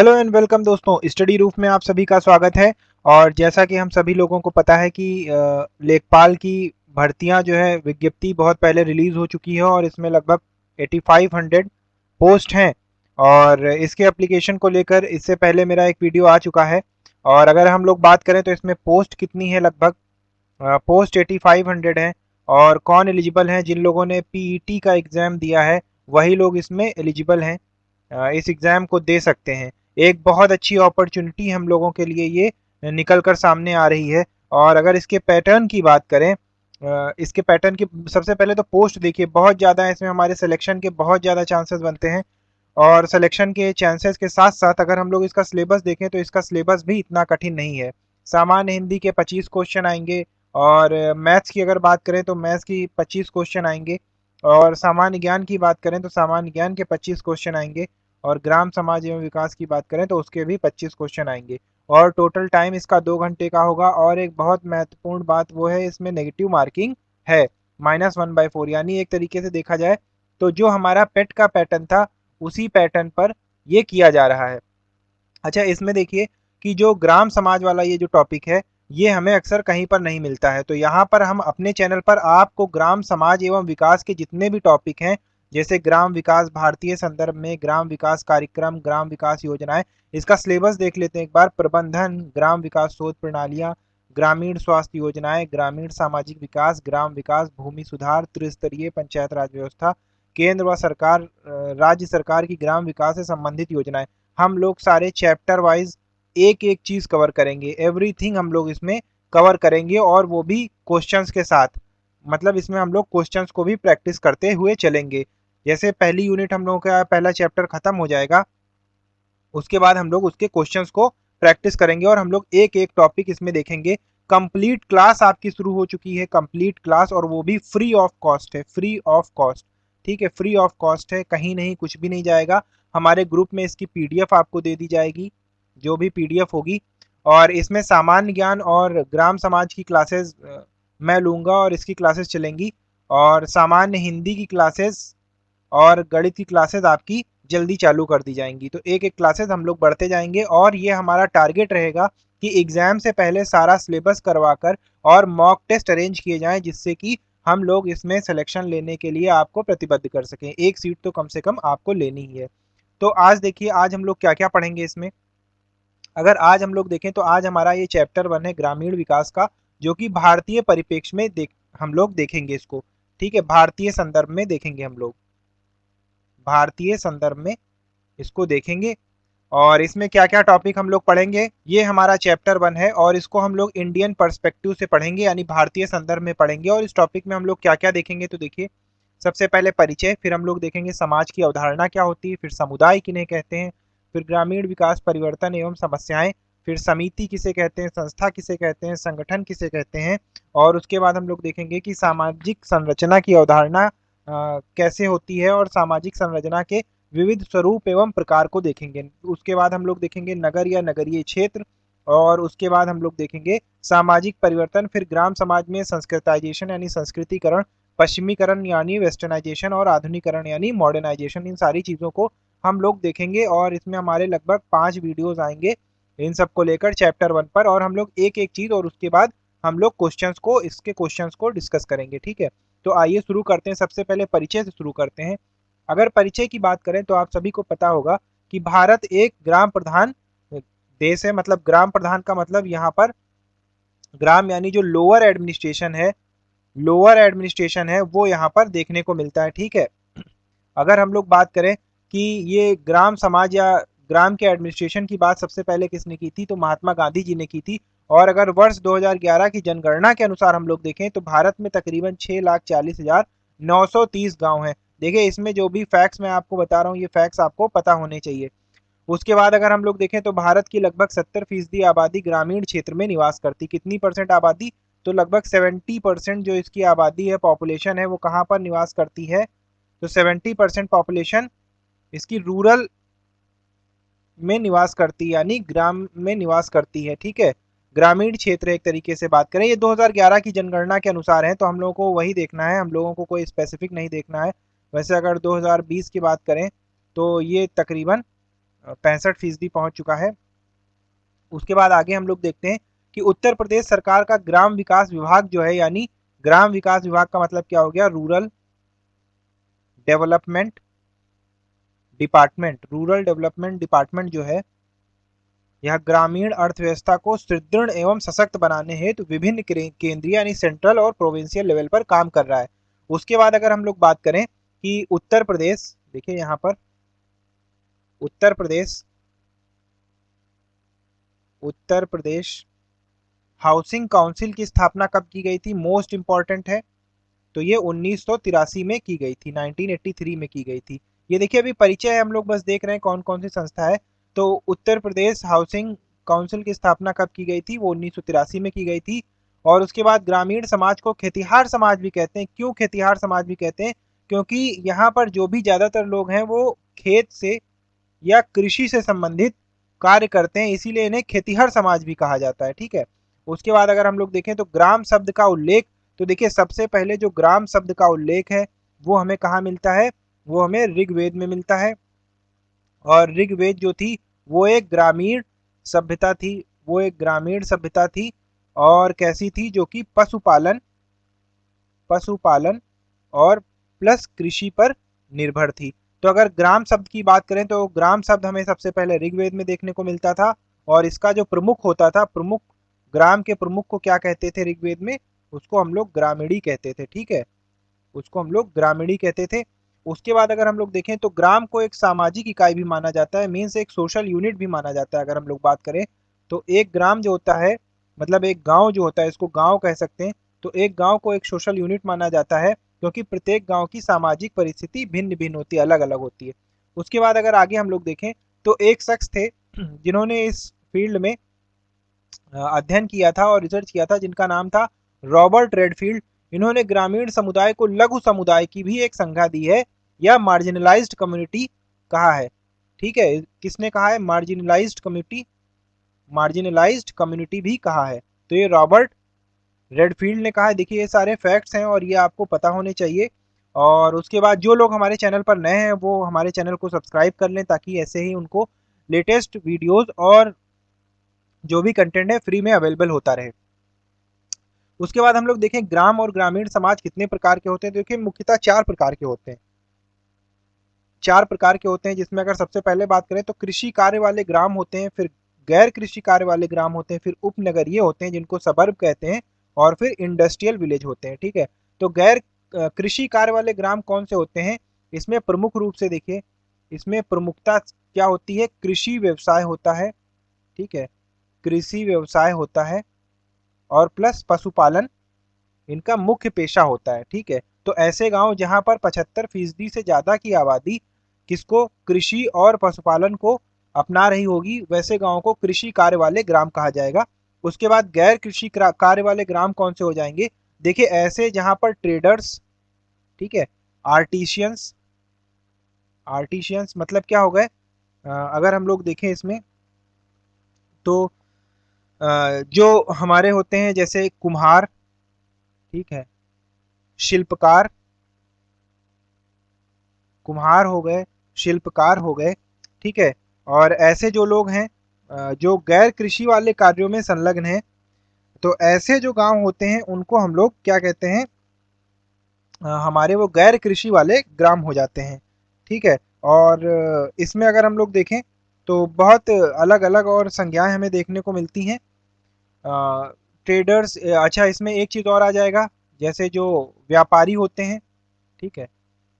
Hello and welcome दोस्तों, study roof में आप सभी का स्वागत है। और जैसा कि हम सभी लोगों को पता है कि लेखपाल की भर्तियां जो है विज्ञप्ति बहुत पहले रिलीज हो चुकी है और इसमें लगभग 8500 पोस्ट हैं। और इसके एप्लीकेशन को लेकर इससे पहले मेरा एक वीडियो आ चुका है। और अगर हम लोग बात करें तो इसमें पोस्ट कितनी है, लगभग पोस्ट 8500 है। और कौन एलिजिबल हैं? जिन लोगों ने पीईटी का एग्ज़ाम दिया है वही लोग इसमें एलिजिबल हैं, इस एग्ज़ाम को दे सकते हैं। एक बहुत अच्छी अपॉर्चुनिटी हम लोगों के लिए ये निकल कर सामने आ रही है। और अगर इसके पैटर्न की बात करें, इसके पैटर्न की सबसे पहले तो पोस्ट देखिए बहुत ज़्यादा है, इसमें हमारे सिलेक्शन के बहुत ज़्यादा चांसेस बनते हैं। और सिलेक्शन के चांसेस के साथ साथ अगर हम लोग इसका सिलेबस देखें तो इसका सिलेबस भी इतना कठिन नहीं है। सामान्य हिंदी के 25 क्वेश्चन आएंगे। और मैथ्स की अगर बात करें तो मैथ्स की 25 क्वेश्चन आएंगे। और सामान्य ज्ञान की बात करें तो सामान्य ज्ञान के 25 क्वेश्चन आएंगे। और ग्राम समाज एवं विकास की बात करें तो उसके भी 25 क्वेश्चन आएंगे। और टोटल टाइम इसका 2 घंटे का होगा। और एक बहुत महत्वपूर्ण बात वो है, इसमें नेगेटिव मार्किंग है, -1/4। यानी एक तरीके से देखा जाए तो जो हमारा पेट का पैटर्न था उसी पैटर्न पर ये किया जा रहा है। अच्छा, इसमें देखिए कि जो ग्राम समाज वाला ये जो टॉपिक है ये हमें अक्सर कहीं पर नहीं मिलता है, तो यहाँ पर हम अपने चैनल पर आपको ग्राम समाज एवं विकास के जितने भी टॉपिक हैं, जैसे ग्राम विकास भारतीय संदर्भ में, ग्राम विकास कार्यक्रम, ग्राम विकास योजनाएं, इसका सिलेबस देख लेते हैं एक बार। प्रबंधन, ग्राम विकास शोध प्रणालियां, ग्रामीण स्वास्थ्य योजनाएं, ग्रामीण सामाजिक विकास, ग्राम विकास, भूमि सुधार, त्रिस्तरीय पंचायत राज व्यवस्था, केंद्र व सरकार राज्य सरकार की ग्राम विकास से संबंधित योजनाएं, हम लोग सारे चैप्टर वाइज एक एक चीज कवर करेंगे। एवरीथिंग हम लोग इसमें कवर करेंगे और वो भी क्वेश्चंस के साथ। मतलब इसमें हम लोग क्वेश्चंस को भी प्रैक्टिस करते हुए चलेंगे। जैसे पहली यूनिट हम लोगों का पहला चैप्टर खत्म हो जाएगा, उसके बाद हम लोग उसके क्वेश्चंस को प्रैक्टिस करेंगे और हम लोग एक एक टॉपिक इसमें देखेंगे। कंप्लीट क्लास आपकी शुरू हो चुकी है, कंप्लीट क्लास, और वो भी फ्री ऑफ कॉस्ट है, फ्री ऑफ कॉस्ट। ठीक है, फ्री ऑफ कॉस्ट है, कहीं नहीं, कुछ भी नहीं जाएगा। हमारे ग्रुप में इसकी पीडीएफ आपको दे दी जाएगी, जो भी पीडीएफ होगी। और इसमें सामान्य ज्ञान और ग्राम समाज की क्लासेस मैं लूंगा और इसकी क्लासेस चलेंगी। और सामान्य हिंदी की क्लासेस और गणित की क्लासेस आपकी जल्दी चालू कर दी जाएंगी। तो एक एक क्लासेस हम लोग बढ़ते जाएंगे और ये हमारा टारगेट रहेगा कि एग्जाम से पहले सारा सिलेबस करवाकर और मॉक टेस्ट अरेंज किए जाएं, जिससे कि हम लोग इसमें सिलेक्शन लेने के लिए आपको प्रतिबद्ध कर सकें। एक सीट तो कम से कम आपको लेनी ही है। तो आज देखिए, आज हम लोग क्या क्या पढ़ेंगे इसमें। अगर आज हम लोग देखें तो आज हमारा ये चैप्टर 1 है ग्रामीण विकास का, जो कि भारतीय परिप्रेक्ष्य में हम लोग देखेंगे इसको। ठीक है, भारतीय संदर्भ में देखेंगे हम लोग, भारतीय संदर्भ में इसको देखेंगे। और इसमें क्या क्या टॉपिक हम लोग पढ़ेंगे, ये हमारा चैप्टर 1 है और इसको हम लोग इंडियन पर्सपेक्टिव से पढ़ेंगे, यानी भारतीय संदर्भ में पढ़ेंगे। और इस टॉपिक में हम लोग क्या क्या देखेंगे, तो देखिए, सबसे पहले परिचय, फिर हम लोग देखेंगे समाज की अवधारणा क्या होती है, फिर समुदाय किन्हें कहते हैं, फिर ग्रामीण विकास परिवर्तन एवं समस्याएं, फिर समिति किसे कहते हैं, संस्था किसे कहते हैं, संगठन किसे कहते हैं। और उसके बाद हम लोग देखेंगे कि सामाजिक संरचना की अवधारणा कैसे होती है और सामाजिक संरचना के विविध स्वरूप एवं प्रकार को देखेंगे। उसके बाद हम लोग देखेंगे नगर या नगरीय क्षेत्र। और उसके बाद हम लोग देखेंगे सामाजिक परिवर्तन, फिर ग्राम समाज में संस्कृताइजेशन यानी संस्कृतिकरण, पश्चिमीकरण यानी वेस्टर्नाइजेशन, और आधुनिकरण यानी मॉडर्नाइजेशन। इन सारी चीज़ों को हम लोग देखेंगे और इसमें हमारे लगभग 5 वीडियोस आएंगे इन सब को लेकर चैप्टर 1 पर। और हम लोग एक एक चीज़, और उसके बाद हम लोग क्वेश्चंस को डिस्कस करेंगे। ठीक है, तो आइए शुरू करते हैं। सबसे पहले परिचय से शुरू करते हैं। अगर परिचय की बात करें तो आप सभी को पता होगा कि भारत एक ग्राम प्रधान देश है। मतलब ग्राम प्रधान का मतलब यहाँ पर ग्राम यानी जो लोअर एडमिनिस्ट्रेशन है वो यहाँ पर देखने को मिलता है। ठीक है, अगर हम लोग बात करें कि ये ग्राम समाज या ग्राम के एडमिनिस्ट्रेशन की बात सबसे पहले किसने की थी, तो महात्मा गांधी जी ने की थी। और अगर वर्ष 2011 की जनगणना के अनुसार हम लोग देखें तो भारत में तकरीबन 6,40,930 गांव हैं। देखिए, इसमें जो भी फैक्ट्स मैं आपको बता रहा हूँ ये फैक्ट्स आपको पता होने चाहिए। उसके बाद अगर हम लोग देखें तो भारत की लगभग 70% आबादी ग्रामीण क्षेत्र में निवास करती। कितनी परसेंट आबादी, तो लगभग 70% जो इसकी आबादी है, पॉपुलेशन है, वो कहाँ पर निवास करती है, तो 70% पॉपुलेशन इसकी रूरल में निवास करती है, यानी ग्राम में निवास करती है। ठीक है, ग्रामीण क्षेत्र एक तरीके से बात करें। ये 2011 की जनगणना के अनुसार है, तो हम लोगों को वही देखना है, हम लोगों को कोई स्पेसिफिक नहीं देखना है। वैसे अगर 2020 की बात करें तो ये तकरीबन 65% पहुंच चुका है। उसके बाद आगे हम लोग देखते हैं कि उत्तर प्रदेश सरकार का ग्राम विकास विभाग जो है, यानी ग्राम विकास विभाग का मतलब क्या हो गया, rural development department. Rural development department जो है, यह ग्रामीण अर्थव्यवस्था को सुदृढ़ एवं सशक्त बनाने हेतु विभिन्न केंद्रीय यानी सेंट्रल और प्रोविंशियल लेवल पर काम कर रहा है। उसके बाद अगर हम लोग बात करें कि उत्तर प्रदेश, देखिए यहाँ पर उत्तर प्रदेश हाउसिंग काउंसिल की स्थापना कब की गई थी, मोस्ट इंपॉर्टेंट है। तो ये 1983 में की गई थी, 1983 में की गई थी। ये देखिए अभी परिचय है, हम लोग बस देख रहे हैं कौन कौन सी संस्था है। तो उत्तर प्रदेश हाउसिंग काउंसिल की स्थापना कब की गई थी, वो 1983 में की गई थी। और उसके बाद ग्रामीण समाज को खेतिहार समाज भी कहते हैं। क्यों खेतिहार समाज भी कहते हैं, क्योंकि यहाँ पर जो भी ज्यादातर लोग हैं वो खेत से या कृषि से संबंधित कार्य करते हैं, इसीलिए इन्हें खेतिहर समाज भी कहा जाता है। ठीक है। उसके बाद अगर हम लोग देखें तो ग्राम शब्द का उल्लेख, तो देखिए सबसे पहले जो ग्राम शब्द का उल्लेख है वो हमें कहाँ मिलता है, वो हमें ऋग्वेद में मिलता है। और ऋग्वेद जो थी वो एक ग्रामीण सभ्यता थी, वो एक ग्रामीण सभ्यता थी। और कैसी थी, जो कि पशुपालन और प्लस कृषि पर निर्भर थी। तो अगर ग्राम शब्द की बात करें तो ग्राम शब्द हमें सबसे पहले ऋग्वेद में देखने को मिलता था। और इसका जो प्रमुख होता था, प्रमुख, ग्राम के प्रमुख को क्या कहते थे ऋग्वेद में, उसको हम लोग ग्रामीणी कहते थे। ठीक है, उसको हम लोग ग्रामीणी कहते थे। उसके बाद अगर हम लोग देखें तो ग्राम को एक सामाजिक इकाई भी माना जाता है, मीन्स एक सोशल यूनिट भी माना जाता है। अगर हम लोग बात करें तो एक ग्राम जो होता है, मतलब एक गांव जो होता है, इसको गांव कह सकते हैं। तो एक गांव को एक सोशल यूनिट माना जाता है, क्योंकि प्रत्येक गांव की सामाजिक परिस्थिति भिन्न भिन्न होती है, अलग अलग होती है। उसके बाद अगर आगे हम लोग देखें तो एक शख्स थे जिन्होंने इस फील्ड में अध्ययन किया था और रिसर्च किया था, जिनका नाम था रॉबर्ट रेडफील्ड। इन्होंने ग्रामीण समुदाय को लघु समुदाय की भी एक संज्ञा दी है, या मार्जिनलाइज्ड कम्युनिटी कहा है। ठीक है, किसने कहा है, मार्जिनलाइज्ड कम्युनिटी भी कहा है। तो ये रॉबर्ट रेडफील्ड ने कहा है। देखिए ये सारे फैक्ट्स हैं और ये आपको पता होने चाहिए। और उसके बाद जो लोग हमारे चैनल पर नए हैं वो हमारे चैनल को सब्सक्राइब कर लें, ताकि ऐसे ही उनको लेटेस्ट वीडियोस और जो भी कंटेंट है फ्री में अवेलेबल होता रहे। उसके बाद हम लोग देखें ग्राम और ग्रामीण समाज कितने प्रकार के होते हैं। देखिए मुख्यतः 4 प्रकार के होते हैं, 4 प्रकार के होते हैं, जिसमें अगर सबसे पहले बात करें तो कृषि कार्य वाले ग्राम होते हैं, फिर गैर कृषि कार्य वाले ग्राम होते हैं, फिर उपनगरीय होते हैं जिनको सबर्ब कहते हैं, और फिर इंडस्ट्रियल विलेज होते हैं। ठीक है, तो गैर कृषि कार्य वाले ग्राम कौन से होते हैं, इसमें प्रमुख रूप से देखिए, इसमें प्रमुखता क्या होती है, कृषि व्यवसाय होता है। ठीक है, कृषि व्यवसाय होता है और प्लस पशुपालन इनका मुख्य पेशा होता है। ठीक है, तो ऐसे गांव जहां पर 75% से ज्यादा की आबादी किसको, कृषि और पशुपालन को अपना रही होगी, वैसे गांवों को कृषि कार्य वाले ग्राम कहा जाएगा। उसके बाद गैर कृषि कार्य वाले ग्राम कौन से हो जाएंगे, देखिए ऐसे जहां पर ट्रेडर्स, ठीक है, आर्टिशियंस, आर्टिशियंस मतलब क्या हो गए, अगर हम लोग देखें इसमें तो जो हमारे होते हैं जैसे कुम्हार, ठीक है, शिल्पकार, कुम्हार हो गए, शिल्पकार हो गए। ठीक है, और ऐसे जो लोग हैं जो गैर कृषि वाले कार्यों में संलग्न हैं, तो ऐसे जो गांव होते हैं उनको हम लोग क्या कहते हैं, हमारे वो गैर कृषि वाले ग्राम हो जाते हैं। ठीक है, और इसमें अगर हम लोग देखें तो बहुत अलग अलग और संज्ञाएं हमें देखने को मिलती हैं। ट्रेडर्स, अच्छा इसमें एक चीज़ और आ जाएगा, जैसे जो व्यापारी होते हैं। ठीक है,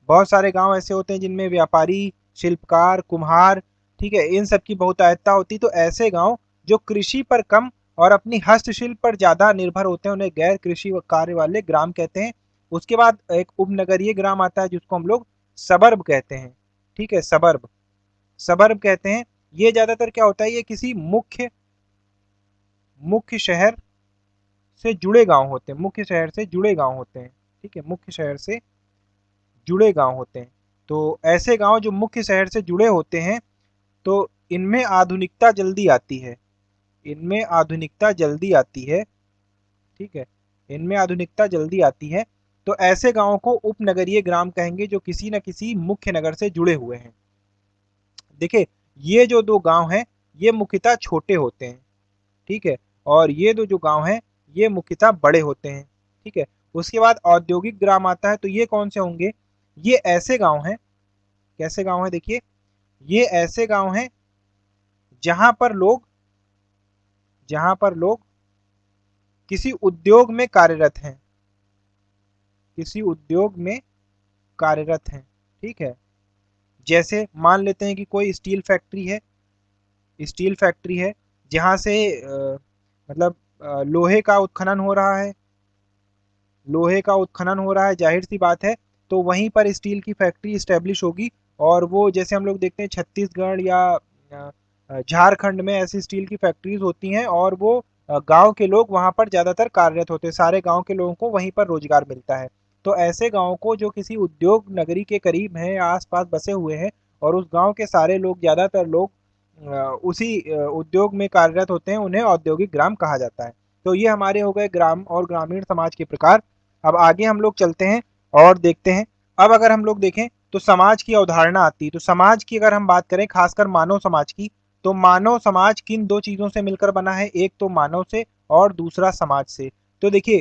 बहुत सारे गांव ऐसे होते हैं जिनमें व्यापारी, शिल्पकार, कुम्हार, ठीक है, इन सब की बहुतायतता होती। तो ऐसे गांव जो कृषि पर कम और अपनी हस्तशिल्प पर ज्यादा निर्भर होते हैं, उन्हें गैर कृषि कार्य वाले ग्राम कहते हैं। उसके बाद एक उपनगरीय ग्राम आता है जिसको हम लोग सबर्ब कहते हैं। ठीक है, सबर्ब, सबर्ब कहते हैं। ये ज्यादातर क्या होता है, ये किसी मुख्य मुख्य शहर से जुड़े गांव होते हैं, मुख्य शहर से जुड़े गांव होते हैं। ठीक है, मुख्य शहर से जुड़े गांव होते हैं। तो ऐसे गांव जो मुख्य शहर से जुड़े होते हैं, तो इनमें आधुनिकता जल्दी आती है, इनमें आधुनिकता जल्दी आती है। ठीक है, इनमें आधुनिकता जल्दी आती है। तो ऐसे गांवों को उपनगरीय ग्राम कहेंगे, जो किसी न किसी मुख्य नगर से जुड़े हुए हैं। देखिए ये जो दो गांव हैं ये मुख्यतः छोटे होते हैं, ठीक है, और ये दो जो गांव हैं ये मुख्यतः बड़े होते हैं, ठीक है। उसके बाद औद्योगिक ग्राम आता है, तो ये कौन से होंगे? ये ऐसे गांव हैं, कैसे गांव हैं देखिए, ये ऐसे गांव हैं जहां पर लोग जहां पर लोग किसी उद्योग में कार्यरत हैं, किसी उद्योग में कार्यरत हैं, ठीक है। जैसे मान लेते हैं कि कोई स्टील फैक्ट्री है, स्टील फैक्ट्री है जहां से मतलब लोहे का उत्खनन हो रहा है, लोहे का उत्खनन हो रहा है, जाहिर सी बात है, तो वहीं पर स्टील की फैक्ट्री स्टैब्लिश होगी। और वो जैसे हम लोग देखते हैं छत्तीसगढ़ या झारखंड में ऐसी स्टील की फैक्ट्रीज होती हैं, और वो गांव के लोग वहां पर ज्यादातर कार्यरत होते हैं, सारे गांव के लोगों को वहीं पर रोजगार मिलता है। तो ऐसे गांव को जो किसी उद्योग नगरी के करीब हैं या आसपास बसे हुए हैं, और उस गांव के सारे लोग, ज्यादातर लोग उसी उद्योग में कार्यरत होते हैं, उन्हें औद्योगिक ग्राम कहा जाता है। तो ये हमारे हो गए ग्राम और ग्रामीण समाज के प्रकार। अब आगे हम लोग चलते हैं और देखते हैं। अब अगर हम लोग देखें तो समाज की अवधारणा आती है। तो समाज की अगर हम बात करें, खासकर मानव समाज की, तो मानव समाज किन दो चीजों से मिलकर बना है? एक तो मानव से और दूसरा समाज से। तो देखिए,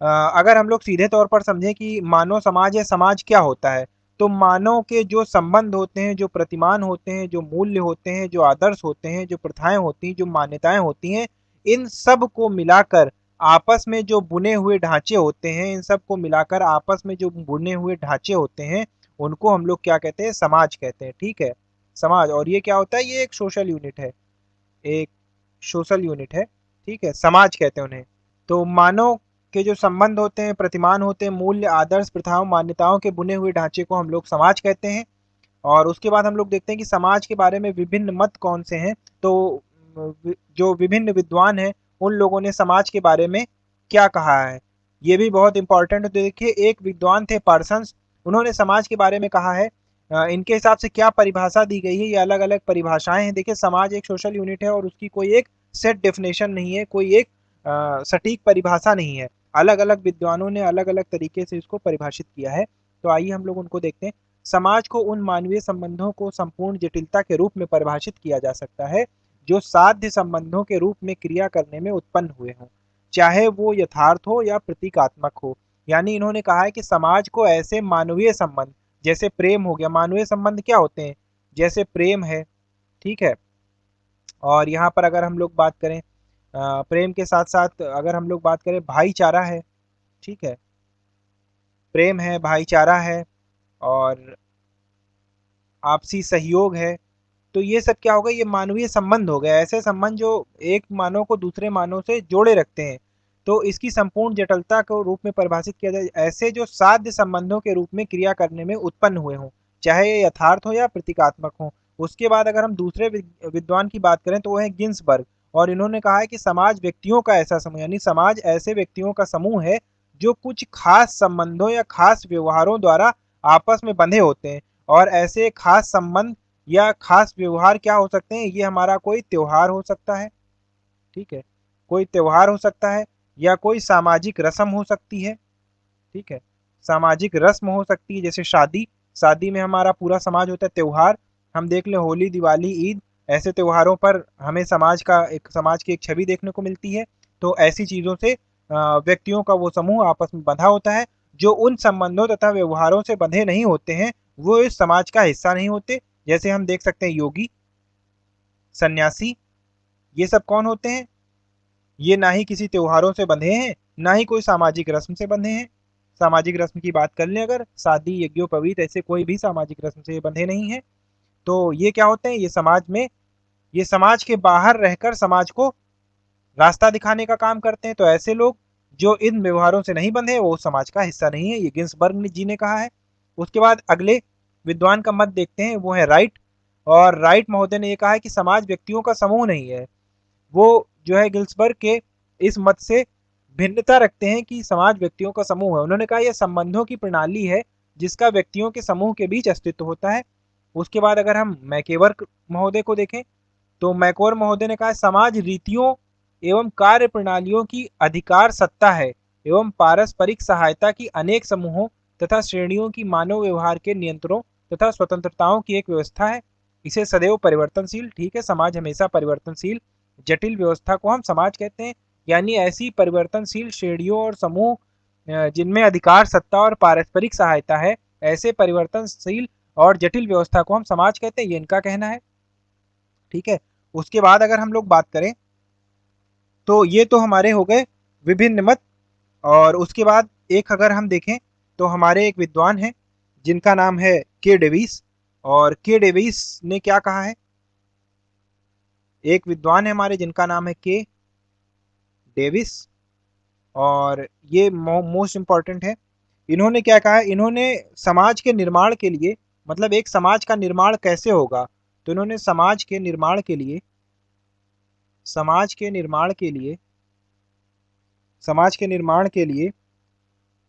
अगर हम लोग सीधे तौर पर समझें कि मानव समाज या समाज क्या होता है, तो मानव के जो संबंध होते हैं, जो प्रतिमान होते हैं, जो मूल्य होते हैं, जो आदर्श होते हैं, जो प्रथाएं होती हैं, जो मान्यताएं होती हैं, इन सब को मिलाकर आपस में जो बुने हुए ढांचे होते हैं, इन सब को मिलाकर आपस में जो बुने हुए ढांचे होते हैं, उनको हम लोग क्या कहते हैं? समाज कहते हैं, ठीक है, समाज। और ये क्या होता है? ये एक सोशल यूनिट है, एक सोशल यूनिट है, ठीक है, समाज कहते हैं उन्हें। तो मानव के जो संबंध होते हैं, प्रतिमान होते हैं, मूल्य, आदर्श, प्रथाओं, मान्यताओं के बुने हुए ढांचे को हम लोग समाज कहते हैं। और उसके बाद हम लोग देखते हैं कि समाज के बारे में विभिन्न मत कौन से हैं। तो जो विभिन्न विद्वान हैं, उन लोगों ने समाज के बारे में क्या कहा है, ये भी बहुत इंपॉर्टेंट है। तो देखिए, एक विद्वान थे पार्सन्स, उन्होंने समाज के बारे में कहा है। इनके हिसाब से क्या परिभाषा दी गई है, ये अलग अलग परिभाषाएं हैं। देखिए, समाज एक सोशल यूनिट है और उसकी कोई एक सेट डेफिनेशन नहीं है, कोई एक सटीक परिभाषा नहीं है। अलग अलग विद्वानों ने अलग अलग तरीके से इसको परिभाषित किया है। तो आइए हम लोग उनको देखते हैं। समाज को उन मानवीय संबंधों को संपूर्ण जटिलता के रूप में परिभाषित किया जा सकता है जो साध्य संबंधों के रूप में क्रिया करने में उत्पन्न हुए हों, चाहे वो यथार्थ हो या प्रतीकात्मक हो। यानी इन्होंने कहा है कि समाज को ऐसे मानवीय संबंध, जैसे प्रेम हो गया, मानवीय संबंध क्या होते हैं? जैसे प्रेम है, ठीक है। और यहाँ पर अगर हम लोग बात करें, प्रेम के साथ साथ अगर हम लोग बात करें, भाईचारा है, ठीक है, प्रेम है, भाईचारा है, और आपसी सहयोग है। तो ये सब क्या होगा? ये मानवीय संबंध हो गए, ऐसे संबंध जो एक मानव को दूसरे मानव से जोड़े रखते हैं। तो इसकी संपूर्ण जटिलता को रूप में परिभाषित किया जाए, ऐसे जो साध्य संबंधों के रूप में क्रिया करने में उत्पन्न हुए हों, चाहे ये यथार्थ हो या प्रतीकात्मक हो। उसके बाद अगर हम दूसरे विद्वान की बात करें तो वो है गिन्सबर्ग। और इन्होंने कहा है कि समाज व्यक्तियों का ऐसा समूह, यानी समाज ऐसे व्यक्तियों का समूह है जो कुछ खास संबंधों या खास व्यवहारों द्वारा आपस में बंधे होते हैं। और ऐसे खास संबंध या खास व्यवहार क्या हो सकते हैं? ये हमारा कोई त्योहार हो सकता है, ठीक है, कोई त्योहार हो सकता है, या कोई सामाजिक रस्म हो सकती है, ठीक है, सामाजिक रस्म हो सकती है, जैसे शादी। शादी में हमारा पूरा समाज होता है। त्योहार हम देख लें, होली, दिवाली, ईद, ऐसे त्योहारों पर हमें समाज की एक छवि देखने को मिलती है। तो ऐसी चीजों से व्यक्तियों का वो समूह आपस में बंधा होता है। जो उन संबंधों तथा व्यवहारों से बंधे नहीं होते हैं, वो इस समाज का हिस्सा नहीं होते। जैसे हम देख सकते हैं योगी, सन्यासी, ये सब कौन होते हैं? ये ना ही किसी त्योहारों से बंधे हैं, ना ही कोई सामाजिक रस्म से बंधे हैं। सामाजिक रस्म की बात कर लें अगर, शादी, यज्ञोपवीत, ऐसे कोई भी सामाजिक रस्म से बंधे नहीं है। तो ये क्या होते हैं? ये समाज के बाहर रहकर समाज को रास्ता दिखाने का काम करते हैं। तो ऐसे लोग जो इन व्यवहारों से नहीं बंधे, वो समाज का हिस्सा नहीं है, ये गिन्सबर्ग जी ने कहा है। उसके बाद अगले विद्वान का मत देखते हैं, वो है राइट। और राइट महोदय ने यह कहा है कि समाज व्यक्तियों का समूह नहीं है। वो जो है गिल्सबर्ग के इस मत से भिन्नता रखते हैं कि समाज व्यक्तियों का समूह है। उन्होंने कहा यह संबंधों की प्रणाली है जिसका व्यक्तियों के समूह के बीच अस्तित्व होता है। उसके बाद अगर हम मैकेवर महोदय को देखें, तो मैकोर महोदय ने कहा समाज रीतियों एवं कार्य प्रणालियों की अधिकार सत्ता है एवं पारस्परिक सहायता की अनेक समूहों तथा श्रेणियों की मानव व्यवहार के नियंत्रणों तथा स्वतंत्रताओं की एक व्यवस्था है। इसे सदैव परिवर्तनशील, ठीक है, समाज हमेशा परिवर्तनशील जटिल व्यवस्था को हम समाज कहते हैं। यानी ऐसी परिवर्तनशील श्रेणियों और समूह जिनमें अधिकार, सत्ता और पारस्परिक सहायता है, ऐसे परिवर्तनशील और जटिल व्यवस्था को हम समाज कहते हैं, ये इनका कहना है। ठीक है, उसके बाद अगर हम लोग बात करें तो ये तो हमारे हो गए विभिन्न मत। और उसके बाद एक अगर हम देखें तो हमारे एक विद्वान हैं जिनका नाम है के डेविस। और के डेविस ने क्या कहा है, एक विद्वान है हमारे जिनका नाम है के डेविस, और ये मोस्ट इंपॉर्टेंट है। इन्होंने क्या कहा है, इन्होंने समाज के निर्माण के लिए, मतलब एक समाज का निर्माण कैसे होगा, तो इन्होंने समाज के निर्माण के लिए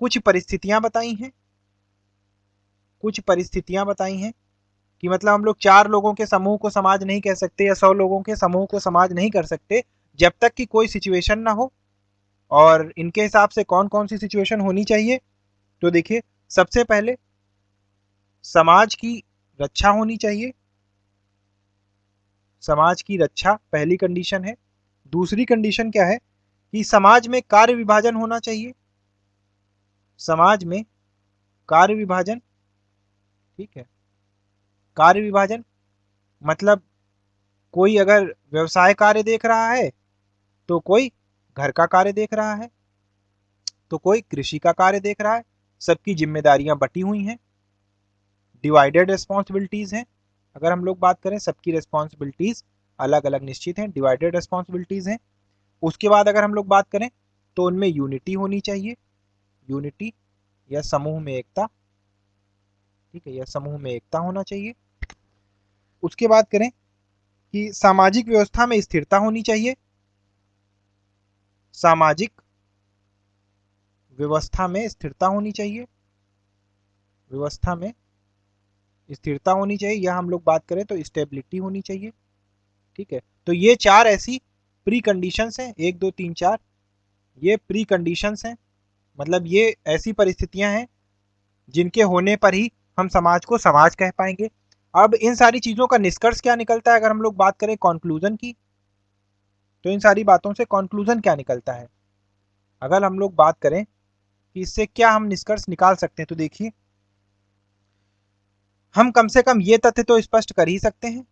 कुछ परिस्थितियां बताई हैं। कि मतलब हम लोग 4 लोगों के समूह को समाज नहीं कह सकते या 100 लोगों के समूह को समाज नहीं कर सकते जब तक कि कोई सिचुएशन ना हो। और इनके हिसाब से कौन कौन सी सिचुएशन होनी चाहिए, तो देखिए, सबसे पहले समाज की रक्षा होनी चाहिए। समाज की रक्षा पहली कंडीशन है। दूसरी कंडीशन क्या है कि समाज में कार्य विभाजन होना चाहिए। समाज में कार्य विभाजन, ठीक है, कार्य विभाजन मतलब कोई अगर व्यवसाय कार्य देख रहा है तो कोई घर का कार्य देख रहा है, तो कोई कृषि का कार्य देख रहा है, सबकी जिम्मेदारियां बटी हुई हैं, डिवाइडेड रिस्पॉन्सिबिलिटीज हैं। अगर हम लोग बात करें, सबकी रिस्पॉन्सिबिलिटीज अलग अलग निश्चित हैं, डिवाइडेड रिस्पॉन्सिबिलिटीज हैं। उसके बाद अगर हम लोग बात करें तो उनमें यूनिटी होनी चाहिए, यूनिटी या समूह में एकता, ठीक है, या समूह में एकता होना चाहिए। उसके बाद करें कि सामाजिक व्यवस्था में स्थिरता होनी चाहिए। सामाजिक व्यवस्था में स्थिरता होनी चाहिए, व्यवस्था में स्थिरता होनी चाहिए, या हम लोग बात करें तो स्टेबिलिटी होनी चाहिए। ठीक है, तो ये 4 ऐसी प्री कंडीशंस हैं, 1 2 3 4, ये प्री कंडीशंस हैं। मतलब ये ऐसी परिस्थितियां हैं जिनके होने पर ही हम समाज को समाज कह पाएंगे। अब इन सारी चीजों का निष्कर्ष क्या निकलता है, अगर हम लोग बात करें कॉन्क्लूजन की, तो इन सारी बातों से कॉन्क्लूजन क्या निकलता है, अगर हम लोग बात करें कि इससे क्या हम निष्कर्ष निकाल सकते हैं, तो देखिए, हम कम से कम ये तथ्य तो स्पष्ट कर ही सकते हैं।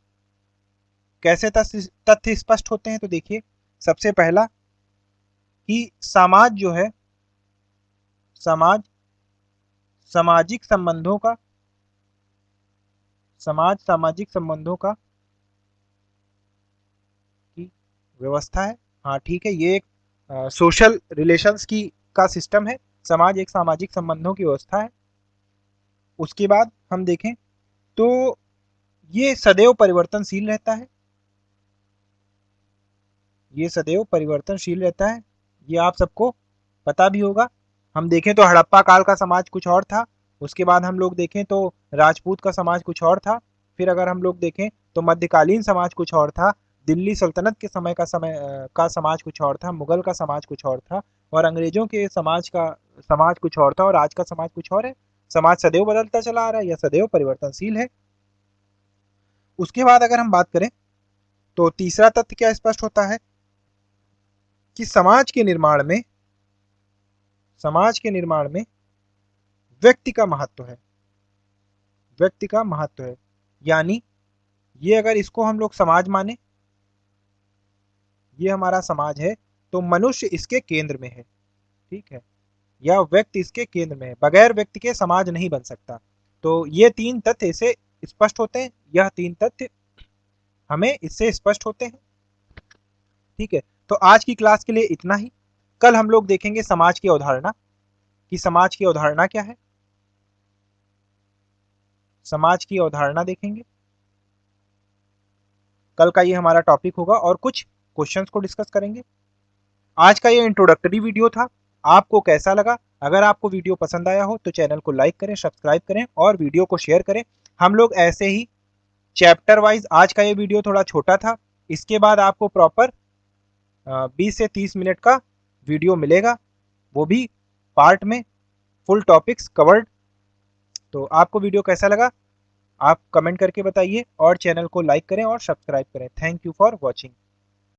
कैसे तथ्य स्पष्ट होते हैं, तो देखिए, सबसे पहला कि समाज जो है, समाज सामाजिक संबंधों का, समाज सामाजिक संबंधों का की व्यवस्था है। हाँ ठीक है, ये एक सोशल रिलेशंस की का सिस्टम है। समाज एक सामाजिक संबंधों की व्यवस्था है। उसके बाद हम देखें तो ये सदैव परिवर्तनशील रहता है, ये सदैव परिवर्तनशील रहता है, ये आप सबको पता भी होगा। हम देखें तो हड़प्पा काल का समाज कुछ और था, उसके बाद हम लोग देखें तो राजपूत का समाज कुछ और था, फिर अगर हम लोग देखें तो मध्यकालीन समाज कुछ और था, दिल्ली सल्तनत के समय का समाज कुछ और था, मुगल का समाज कुछ और था, और अंग्रेजों के समाज कुछ और था, और आज का समाज कुछ और है। समाज सदैव बदलता चला आ रहा है या सदैव परिवर्तनशील है। उसके बाद अगर हम बात करें तो तीसरा तथ्य क्या स्पष्ट होता है कि समाज के निर्माण में व्यक्ति का महत्व है, व्यक्ति का महत्व है। यानी ये अगर इसको हम लोग समाज माने, ये हमारा समाज है, तो मनुष्य इसके केंद्र में है, ठीक है, या व्यक्ति इसके केंद्र में है, बगैर व्यक्ति के समाज नहीं बन सकता। तो ये 3 तथ्य इसे स्पष्ट होते हैं, यह 3 तथ्य हमें इससे स्पष्ट होते हैं। ठीक है, तो आज की क्लास के लिए इतना ही। कल हम लोग देखेंगे समाज की अवधारणा, कि समाज की अवधारणा क्या है, समाज की अवधारणा देखेंगे। कल का ये हमारा टॉपिक होगा और कुछ क्वेश्चंस को डिस्कस करेंगे। आज का ये इंट्रोडक्टरी वीडियो था, आपको कैसा लगा? अगर आपको वीडियो पसंद आया हो तो चैनल को लाइक करें, सब्सक्राइब करें और वीडियो को शेयर करें। हम लोग ऐसे ही चैप्टर वाइज, आज का ये वीडियो थोड़ा छोटा था, इसके बाद आपको प्रॉपर 20 से 30 मिनट का वीडियो मिलेगा, वो भी पार्ट में, फुल टॉपिक्स कवर्ड। तो आपको वीडियो कैसा लगा आप कमेंट करके बताइए और चैनल को लाइक करें और सब्सक्राइब करें। Thank you for watching.